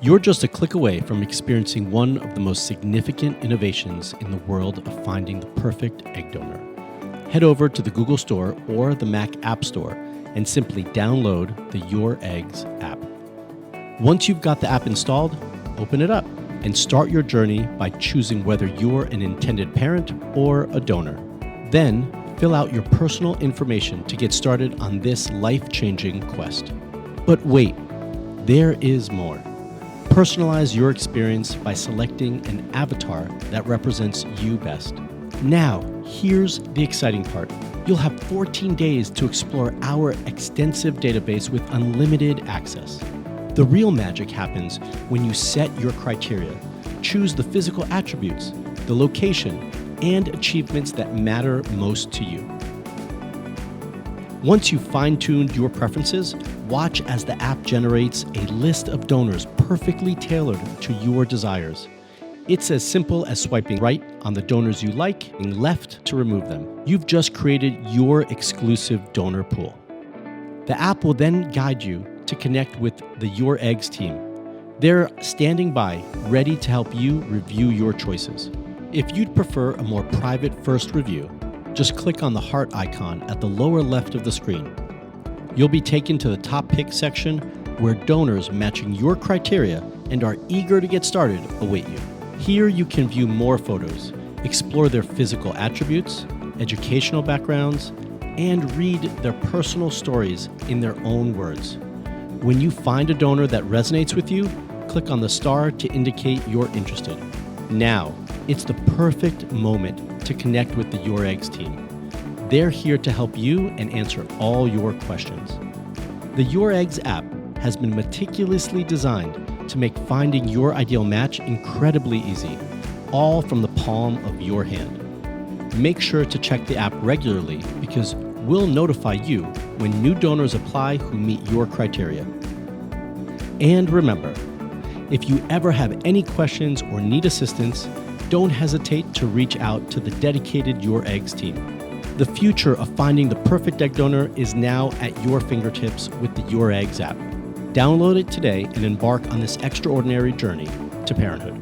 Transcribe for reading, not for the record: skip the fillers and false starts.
You're just a click away from experiencing one of the most significant innovations in the world of finding the perfect egg donor. Head over to the Google Store or the Mac App Store and simply download the YourEggs app. Once you've got the app installed, open it up and start your journey by choosing whether you're an intended parent or a donor. Then, fill out your personal information to get started on this life-changing quest. But wait, there is more. Personalize your experience by selecting an avatar that represents you best. Now, here's the exciting part. You'll have 14 days to explore our extensive database with unlimited access. The real magic happens when you set your criteria, choose the physical attributes, the location, and achievements that matter most to you. Once you've fine-tuned your preferences, watch as the app generates a list of donors perfectly tailored to your desires. It's as simple as swiping right on the donors you like and left to remove them. You've just created your exclusive donor pool. The app will then guide you to connect with the YourEggs team. They're standing by, ready to help you review your choices. If you'd prefer a more private first review, just click on the heart icon at the lower left of the screen. You'll be taken to the top pick section where donors matching your criteria and are eager to get started await you. Here you can view more photos, explore their physical attributes, educational backgrounds, and read their personal stories in their own words. When you find a donor that resonates with you, click on the star to indicate you're interested. Now, it's the perfect moment to connect with the YourEggs team. They're here to help you and answer all your questions. The YourEggs app has been meticulously designed to make finding your ideal match incredibly easy, all from the palm of your hand. Make sure to check the app regularly because we'll notify you when new donors apply who meet your criteria. And remember, if you ever have any questions or need assistance, don't hesitate to reach out to the dedicated YourEggs team. The future of finding the perfect egg donor is now at your fingertips with the YourEggs app. Download it today and embark on this extraordinary journey to parenthood.